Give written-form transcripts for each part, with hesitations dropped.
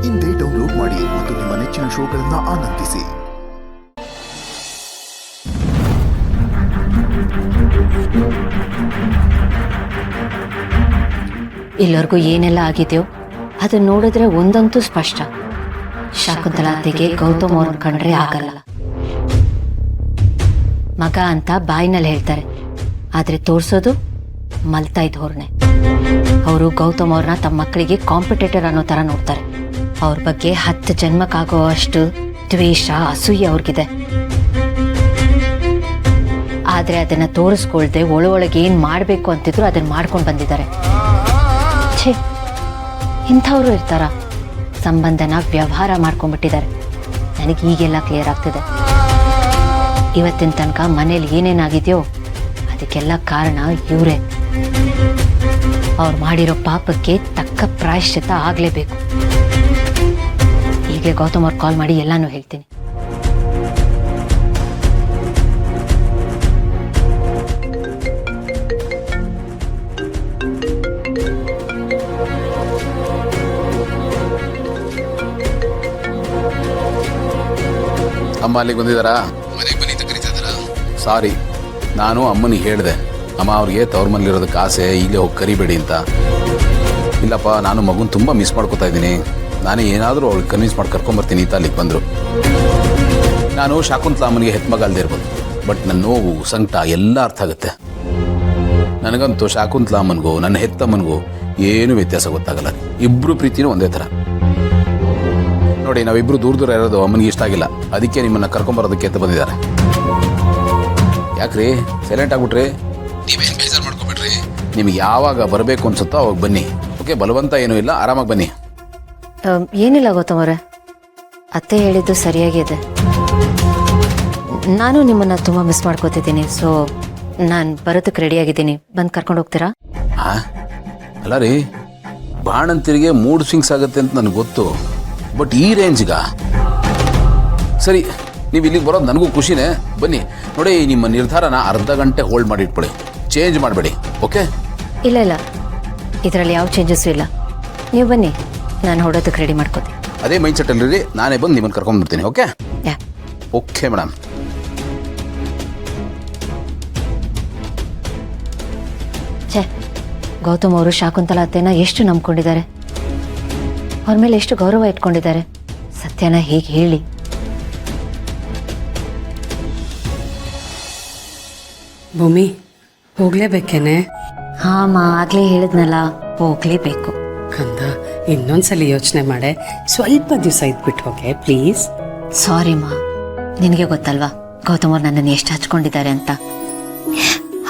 ಇಂದೇ ಡೌನ್ಲೋಡ್ ಮಾಡಿ ಮತ್ತು ನಿಮ್ಮ ನೆಚ್ಚಿನ ಶೋಗಳನ್ನು ಆನಂದಿಸಿ. ಇಲ್ಲವರೆಗೂ ಏನೆಲ್ಲ ಆಗಿದೆಯೋ ಅದನ್ನ ನೋಡಿದ್ರೆ ಒಂದಂತೂ ಸ್ಪಷ್ಟ, ಶಕುಂತಲಾತೆಗೆ ಗೌತಮ್ ಅವ್ರನ್ನ ಕಂಡ್ರೆ ಆಗಲ್ಲ. ಮಗ ಅಂತ ಬಾಯಿನಲ್ಲಿ ಹೇಳ್ತಾರೆ, ಆದ್ರೆ ತೋರ್ಸೋದು ಮಲ್ತಾ ಇದ್ದವ್ರನ್ನೇ. ಅವರು ಗೌತಮ್ ಅವ್ರನ್ನ ತಮ್ಮ ಮಕ್ಕಳಿಗೆ ಕಾಂಪಿಟೇಟರ್ ಅನ್ನೋ ತರ ನೋಡ್ತಾರೆ. ಅವ್ರ ಬಗ್ಗೆ 10 ಜನ್ಮಕ್ಕಾಗೋ ಅಷ್ಟು ದ್ವೇಷ, ಅಸೂಯೆ ಅವ್ರಿಗಿದೆ. ಆದ್ರೆ ಅದನ್ನ ತೋರಿಸ್ಕೊಳ್ದೆ ಒಳಗೆ ಏನ್ ಮಾಡ್ಬೇಕು ಅಂತಿದ್ರು ಅದನ್ನ ಮಾಡ್ಕೊಂಡು ಬಂದಿದ್ದಾರೆ. ಛೇ, ಇಂಥವ್ರು ಇರ್ತಾರ? ಸಂಬಂಧನ ವ್ಯವಹಾರ ಮಾಡ್ಕೊಂಡ್ಬಿಟ್ಟಿದ್ದಾರೆ. ನನಗೆ ಈಗೆಲ್ಲ ಕ್ಲಿಯರ್ ಆಗ್ತಿದೆ. ಇವತ್ತಿನ ತನಕ ಮನೇಲಿ ಏನೇನಾಗಿದೆಯೋ ಅದಕ್ಕೆಲ್ಲ ಕಾರಣ ಇವರೇ. ಅವ್ರು ಮಾಡಿರೋ ಪಾಪಕ್ಕೆ ತಕ್ಕ ಪ್ರಾಯಶ್ಚಿತ್ತ ಆಗ್ಲೇಬೇಕು. ಈಗಲೇ ಗೌತಮ್ ಅವ್ರು ಕಾಲ್ ಮಾಡಿ ಎಲ್ಲಾನು ಹೇಳ್ತೀನಿ. ಅಮ್ಮ ಅಲ್ಲಿಗೆ ಬಂದಿದ್ದಾರಾ? ಮನೆಗೆ ಬನ್ನಿ ಅಂತ ಕರೀತಾ ಇದ್ದಾರಾ? ಸಾರಿ, ನಾನು ಅಮ್ಮನಿಗೆ ಹೇಳಿದೆ, ಅಮ್ಮ ಅವ್ರಿಗೆ ತವ್ರ ಮನೇಲಿರೋದಕ್ಕೆ ಆಸೆ, ಈಗಲೇ ಹೋಗಿ ಕರಿಬೇಡಿ ಅಂತ. ಇಲ್ಲಪ್ಪ, ನಾನು ಮಗುನ ತುಂಬ ಮಿಸ್ ಮಾಡ್ಕೋತಾ ಇದ್ದೀನಿ, ನಾನೇ ಏನಾದರೂ ಅವ್ಳಿಗೆ ಕನ್ವಿನ್ಸ್ ಮಾಡಿ ಕರ್ಕೊಂಬರ್ತೀನಿ ಅಂತ ಅಲ್ಲಿಗೆ ಬಂದರು. ನಾನು ಶಕುಂತಲಾ ಅಮ್ಮನಿಗೆ ಹೆತ್ತ ಮಗ ಅಲ್ಲದೆ ಇರ್ಬೋದು, ಬಟ್ ನನ್ನ ನೋವು, ಸಂಕಟ ಎಲ್ಲ ಅರ್ಥ ಆಗುತ್ತೆ. ನನಗಂತೂ ಶಕುಂತಲಾ ಅಮ್ಮನಿಗೂ ನನ್ನ ಹೆತ್ತಮ್ಮನಿಗೂ ಏನೂ ವ್ಯತ್ಯಾಸ ಗೊತ್ತಾಗಲ್ಲ. ಇಬ್ಬರು ಪ್ರೀತಿನೂ ಒಂದೇ ಥರ. ನೋಡಿ, ನಾವಿಬ್ರು ದೂರ ದೂರ ಇರೋದು ಅಮ್ಮನಿಗೆ ಇಷ್ಟ ಆಗಿಲ್ಲ, ಅದಕ್ಕೆ ನಿಮ್ಮನ್ನು ಕರ್ಕೊಂಬರೋದಕ್ಕೆ ಅಂತ ಬಂದಿದ್ದಾರೆ. ಯಾಕ್ರಿ ಸೈಲೆಂಟ್ ಆಗ್ಬಿಟ್ರಿ? ನೀವೇನು ಬೇಜಾರು ಮಾಡ್ಕೊಬಿಟ್ರಿ. ನಿಮ್ಗೆ ಯಾವಾಗ ಬರಬೇಕು ಅನ್ಸುತ್ತೋ ಅವಾಗ ಬನ್ನಿ, ಓಕೆ? ಬಲವಂತ ಏನೂ ಇಲ್ಲ, ಆರಾಮಾಗಿ ಬನ್ನಿ. ಏನಿಲ್ಲ ಗೌತಮ್ ಅವರೇ, ಅತ್ತೆ ಹೇಳಿದ್ದು ಸರಿಯಾಗಿದೆ. ನಾನು ನಿಮ್ಮನ್ನ ತುಂಬಾ ಮಿಸ್ ಮಾಡ್ಕೋತಿದ್ದೀನಿ. ಸೊ ನಾನು ಬರೋದಕ್ಕೆ ರೆಡಿಯಾಗಿದ್ದೀನಿ, ಬಂದು ಕರ್ಕೊಂಡು ಹೋಗ್ತೀರಾ? ಅಲ್ಲ ರೀ, ಬಾಣಂತಿರಿಗೆ ಮೂಡ್ ಸ್ವಿಂಗ್ಸ್ ಆಗುತ್ತೆ ಅಂತ ನನಗೆ ಗೊತ್ತು, ಬಟ್ ಈ ರೇಂಜ್ಗ ಸರಿ, ನೀವು ಇಲ್ಲಿಗೆ ಬರೋದು ನನಗೂ ಖುಷಿನೇ. ಬನ್ನಿ. ನೋಡಿ, ನಿಮ್ಮ ನಿರ್ಧಾರನ ಅರ್ಧ ಗಂಟೆ ಹೋಲ್ಡ್ ಮಾಡಿ ಇಟ್ಕೊಳ್ಳಿ, ಚೇಂಜ್ ಮಾಡಬೇಡಿ, ಓಕೆ? ಇಲ್ಲ ಇಲ್ಲ, ಇದರಲ್ಲಿ ಯಾವ ಚೇಂಜಸ್ಸು ಇಲ್ಲ. ನೀವು ಬನ್ನಿ, ನಾನು ಹೊಡೋದಕ್ಕೆ ರೆಡಿ ಮಾಡ್ಕೋತೀನಿ. ಅದೇ ಮೈಂಡ್ ಸೆಟ್ಟಲ್ಲಿ ನಾನೇ ಬಂದು ನಿಮ್ಮನ್ನು ಕರ್ಕೊಂಡ್ಬಿಡ್ತೀನಿ, ಓಕೆ? ಯಾ, ಓಕೆ ಮೇಡಮ್. ಛೇ, ಗೌತಮ್ ಅವರು ಶಕುಂತಲಾ ಅತ್ತೆನ ಎಷ್ಟು ನಂಬ್ಕೊಂಡಿದ್ದಾರೆ, ಅವ್ರ ಮೇಲೆ ಎಷ್ಟು ಗೌರವ ಇಟ್ಕೊಂಡಿದ್ದಾರೆ. ಸತ್ಯನ ಹೇಗೆ ಹೇಳಿ? ಭೂಮಿ, ಹೋಗ್ಲೇಬೇಕೇನೆ? ಹಾಂ, ಆಗ್ಲೇ ಹೇಳಿದ್ನಲ್ಲ, ಹೋಗ್ಲೇಬೇಕು. ಕಂದ, ಇನ್ನೊಂದ್ಸಲಿ ಯೋಚನೆ ಮಾಡೆ, ಸ್ವಲ್ಪ ದಿವಸ ಇದ್ಬಿಟ್ಟು ಹೋಗೆ ಪ್ಲೀಸ್. ಸಾರಿ ಮಾ, ನಿನಗೆ ಗೊತ್ತಲ್ವಾ ಗೌತಮ್ ಅವ್ರು ನನ್ನನ್ನು ಎಷ್ಟು ಹಚ್ಕೊಂಡಿದ್ದಾರೆ ಅಂತ.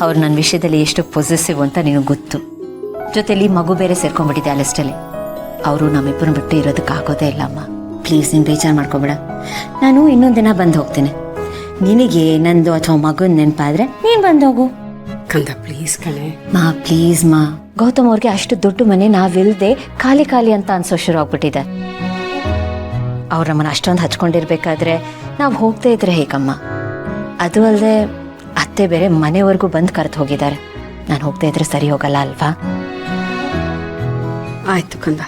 ಅವ್ರು ನನ್ನ ವಿಷಯದಲ್ಲಿ ಎಷ್ಟು ಪೊಸೆಸಿವ್ ಅಂತ ನಿನಗೆ ಗೊತ್ತು. ಜೊತೆಲಿ ಮಗು ಬೇರೆ ಸೇರ್ಕೊಂಡ್ಬಿಟ್ಟಿದೆ ಆ ಲಿಸ್ಟಲ್ಲಿ. ಅವರು ನಮ್ಮಿಬ್ಬರನ್ನ ಬಿಟ್ಟು ಇರೋದಕ್ಕಾಗೋದೇ ಇಲ್ಲ ಅಮ್ಮ. ಪ್ಲೀಸ್, ನೀನು ಬೇಜಾರು ಮಾಡ್ಕೊಬೇಡ. ನಾನು ಇನ್ನೊಂದು ದಿನ ಬಂದು ಹೋಗ್ತೀನಿ. ನಿನಗೆ ನಂದು ಅಥವಾ ಮಗನ ನೆನಪಾದ್ರೆ ನೀನು ಬಂದು ಹೋಗು. ಕಂದ ಪ್ಲೀಸ್ ಕಣೆ. ಮಾ ಪ್ಲೀಸ್ ಮಾ, ಗೌತಮ್ ಅವ್ರಿಗೆ ಅಷ್ಟು ದೊಡ್ಡ ಮನೆ ನಾವಿಲ್ದೆ ಖಾಲಿ ಖಾಲಿ ಅಂತ ಅನ್ಸೋ ಶುರು ಆಗ್ಬಿಟ್ಟಿದೆ. ಅವ್ರ ನಮ್ಮನ್ನು ಅಷ್ಟೊಂದು ಹಚ್ಕೊಂಡಿರ್ಬೇಕಾದ್ರೆ ನಾವು ಹೋಗ್ತಾ ಇದ್ರೆ ಹೇಗಮ್ಮ? ಅದು ಅಲ್ಲದೆ ಅತ್ತೆ ಬೇರೆ ಮನೆವರೆಗೂ ಬಂದು ಕರೆದು ಹೋಗಿದ್ದಾರೆ. ನಾನು ಹೋಗ್ತಾ ಇದ್ರೆ ಸರಿ ಹೋಗಲ್ಲ ಅಲ್ವಾ? ಆಯ್ತು ಕಂದ,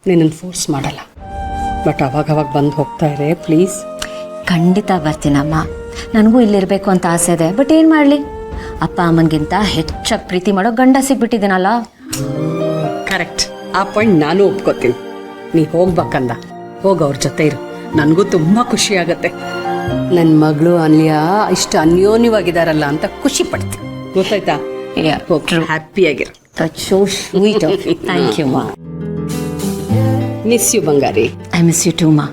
ನಿನ್ನನ್ನು ಫೋರ್ಸ್ ಮಾಡಲ್ಲ, ಬಟ್ ಅವಾಗವಾಗ ಬಂದು ಹೋಗ್ತಾ ಇರೇ ಪ್ಲೀಸ್. ಖಂಡಿತ ಬರ್ತೀನಮ್ಮ. ನನಗೂ ಇಲ್ಲಿರ್ಬೇಕು ಅಂತ ಆಸೆ ಇದೆ, ಬಟ್ ಏನು ಮಾಡಲಿ, ಅಪ್ಪ ಅಮ್ಮನಿಗಿಂತ ಹೆಚ್ಚಾಗಿ ಪ್ರೀತಿ ಮಾಡೋ ಗಂಡ ಸಿಗ್ಬಿಟ್ಟಿದ್ದೀನಲ್ಲ. ಕರೆಕ್ಟ್, ಆ ಪಾಯಿಂಟ್ ನಾನು ಒಪ್ಕೋತೀನಿ. ನೀ ಹೋಗ್ಬೇಕಂದ, ಹೋಗ ಅವ್ರ ಜೊತೆ ಇರು, ನನಗೂ ತುಂಬ ಖುಷಿ ಆಗತ್ತೆ. ನನ್ನ ಮಗಳು ಅನ್ಯ ಇಷ್ಟು ಅನ್ಯೋನ್ಯವಾಗಿದ್ದಾರಲ್ಲ ಅಂತ ಖುಷಿ ಪಡ್ತೀನಿ, ಗೊತ್ತಾಯ್ತಾ? ಹ್ಯಾಪಿಯಾಗಿರು. So sweet of you. Thank you, Ma. Miss you, Bangari. I miss you too, Ma.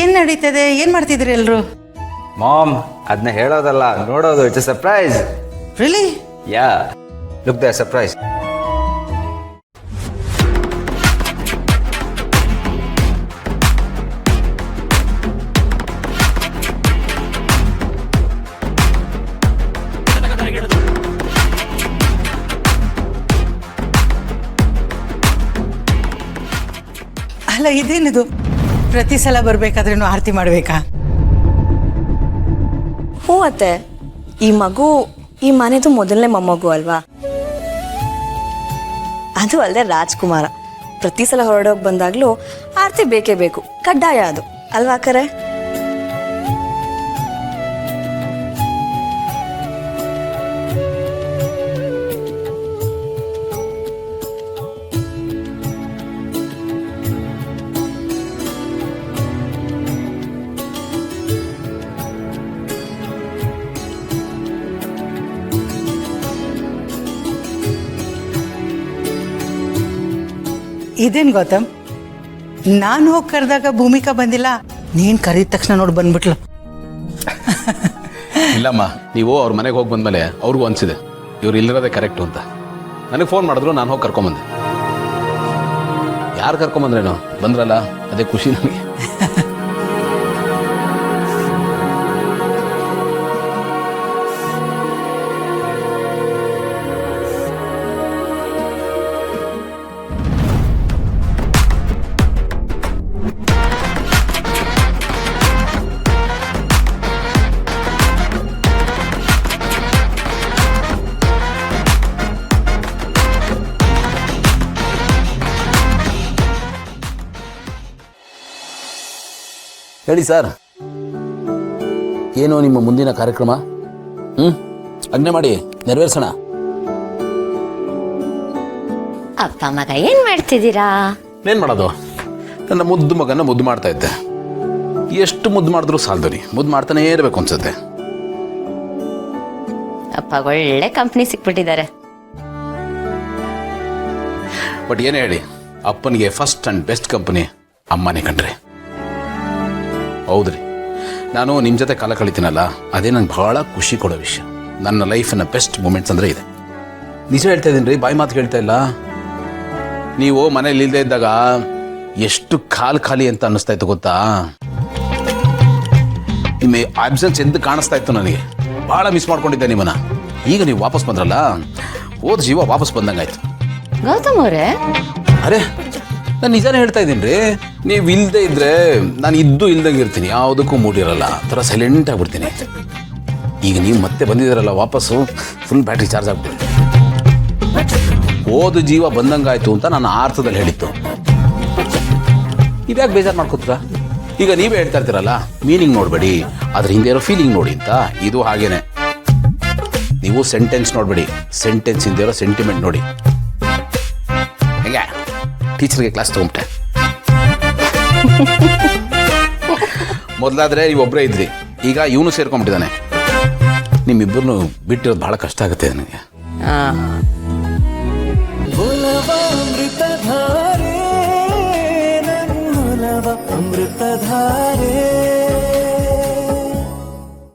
ಏನ್ ನಡೀತದೆ? ಏನ್ ಮಾಡ್ತಿದ್ರಿ ಎಲ್ರು? ಮಾಮ್, ಅದನ್ನ ಹೇಳೋದಲ್ಲ, ನೋಡೋದು. It's a surprise. Really? Yeah, look the surprise. ಅಲ್ಲ, ಇದೇನಿದು? ಪ್ರತಿ ಸಲ ಬರ್ಬೇಕಾದ್ರೂ ಆರತಿ ಮಾಡ್ಬೇಕಾ? ಹ್ಞೂ ಅತ್ತೆ, ಈ ಮಗು ಈ ಮನೆದು ಮೊದಲನೇ ಮೊಮ್ಮಗು ಅಲ್ವಾ? ಅದು ಅಲ್ಲದೆ ರಾಜ್ಕುಮಾರ ಪ್ರತಿ ಸಲ ಹೊರಡೋಗಿ ಬಂದಾಗಲೂ ಆರತಿ ಬೇಕೇ ಬೇಕು, ಕಡ್ಡಾಯ ಅದು ಅಲ್ವಾ ಕರೆ? ಇದೇನ್ ಗೌತಮ್, ನಾನು ಹೋಗಿ ಕರೆದಾಗ ಭೂಮಿಕಾ ಬಂದಿಲ್ಲ, ನೀನ್ ಕರೀದ ತಕ್ಷಣ ನೋಡಿ ಬಂದ್ಬಿಟ್ಲು. ಇಲ್ಲಮ್ಮ, ನೀವು ಅವ್ರ ಮನೆಗೆ ಹೋಗಿ ಬಂದಮೇಲೆ ಅವ್ರಿಗೂ ಅನಿಸಿದೆ ಇವ್ರು ಇಲ್ಲಿರೋದೇ ಕರೆಕ್ಟು ಅಂತ. ನನಗೆ ಫೋನ್ ಮಾಡಿದ್ರು, ನಾನು ಹೋಗಿ ಕರ್ಕೊಂಬಂದೆ. ಯಾರು ಕರ್ಕೊಂಬಂದ್ರೇನೋ ಬಂದ್ರಲ್ಲ, ಅದೇ ಖುಷಿ ನನಗೆ. ಹೇಳಿ ಸರ್, ಏನು ನಿಮ್ಮ ಮುಂದಿನ ಕಾರ್ಯಕ್ರಮ? ಆಜ್ಞೆ ಮಾಡಿ, ನೆರವೇರಿಸೋಣ. ಅಪ್ಪ ಮಗ ಏನ್ ಮಾಡ್ತಿದ್ದೀರಾ? ಏನು ಮಾಡೋದು, ನನ್ನ ಮುದ್ದು ಮಗನ ಮುದ್ದು ಮಾಡ್ತಾ ಇದ್ದೆ. ಎಷ್ಟು ಮುದ್ದು ಮಾಡಿದ್ರು ಸಾಲದು, ಮುದ್ದು ಮಾಡ್ತಾನೇ ಇರಬೇಕು ಅನ್ಸುತ್ತೆ. ಅಪ್ಪ ಒಳ್ಳೆ ಕಂಪ್ನಿ ಸಿಕ್ಬಿಟ್ಟಿದ್ದಾರೆ. ಬಟ್ ಏನೇ ಹೇಳಿ, ಅಪ್ಪನಿಗೆ ಫಸ್ಟ್ ಆ್ಯಂಡ್ ಬೆಸ್ಟ್ ಕಂಪನಿ ಅಮ್ಮನೇ ಕಣ್ರಿ. ಹೌದ್ರಿ, ನಾನು ನಿಮ್ಮ ಜೊತೆ ಕಾಲ ಕಳಿತೀನಲ್ಲ, ಅದೇ ನಂಗೆ ಭಾಳ ಖುಷಿ ಕೊಡೋ ವಿಷಯ. ನನ್ನ ಲೈಫಿನ ಬೆಸ್ಟ್ ಮೂಮೆಂಟ್ಸ್ ಅಂದರೆ ಇದೆ. ನಿಜ ಹೇಳ್ತಾ ಇದ್ದೀನಿ ರೀ, ಬಾಯಿ ಮಾತು ಹೇಳ್ತಾ ಇಲ್ಲ. ನೀವು ಮನೇಲಿ ಇಲ್ಲದೆ ಇದ್ದಾಗ ಎಷ್ಟು ಖಾಲಿ ಅಂತ ಅನ್ನಿಸ್ತಾ ಇತ್ತು ಗೊತ್ತಾ? ನಿಮ್ಮ ಆಬ್ಸೆನ್ಸ್ ಎಂದು ಕಾಣಿಸ್ತಾ ಇತ್ತು ನನಗೆ. ಭಾಳ ಮಿಸ್ ಮಾಡ್ಕೊಂಡಿದ್ದೆ ನಿಮ್ಮನ್ನ. ಈಗ ನೀವು ವಾಪಸ್ ಬಂದ್ರಲ್ಲ, ಹೋದ ಜೀವ ವಾಪಸ್ ಬಂದಂಗಾಯ್ತು. ಗೌತಮ್ ಅವರೇ, ಅರೆ ನಾನು ನಿಜಾನೇ ಹೇಳ್ತಾ ಇದ್ದೀನಿ ರೀ. ನೀವು ಇಲ್ಲದೆ ಇದ್ರೆ ನಾನು ಇಲ್ದಂಗೆ ಇರ್ತೀನಿ, ಯಾವುದಕ್ಕೂ ಮೂಡಿರಲ್ಲ, ಥರ ಸೈಲೆಂಟ್ ಆಗಿಬಿಡ್ತೀನಿ. ಈಗ ನೀವು ಮತ್ತೆ ಬಂದಿದ್ದೀರಲ್ಲ ವಾಪಸ್ಸು, ಫುಲ್ ಬ್ಯಾಟ್ರಿ ಚಾರ್ಜ್ ಆಗ್ಬಿಡ್ತೀನಿ. ಹೋದ ಜೀವ ಬಂದಂಗಾಯ್ತು ಅಂತ ನಾನು ಅರ್ಥದಲ್ಲಿ ಹೇಳಿತ್ತು. ಇದ್ಯಾಕೆ ಬೇಜಾರು ಮಾಡ್ಕೊತೀರಾ? ಈಗ ನೀವೇ ಹೇಳ್ತಾ ಇರ್ತೀರಲ್ಲ, ಮೀನಿಂಗ್ ನೋಡಬೇಡಿ, ಅದ್ರ ಹಿಂದೆ ಇರೋ ಫೀಲಿಂಗ್ ನೋಡಿ ಅಂತ. ಇದು ಹಾಗೇನೆ, ನೀವು ಸೆಂಟೆನ್ಸ್ ನೋಡಬೇಡಿ, ಸೆಂಟೆನ್ಸ್ ಹಿಂದೆ ಇರೋ ಸೆಂಟಿಮೆಂಟ್ ನೋಡಿ. ಹೆಂಗೆ ಟೀಚರ್ಗೆ ಕ್ಲಾಸ್ ತಗೊಂಬಿಟ್ಟೆ. ಮೊದಲಾದ್ರೆ ನೀವೊಬ್ಬರೇ ಇದ್ರಿ, ಈಗ ಇವನು ಸೇರ್ಕೊಂಡ್ಬಿಟ್ಟಿದ್ದಾನೆ. ನಿಮ್ಮಿಬ್ಬರನ್ನು ಬಿಟ್ಟಿರೋದು ಬಹಳ ಕಷ್ಟ ಆಗುತ್ತೆ ನನಗೆ. ಅಮೃತಧಾರೆ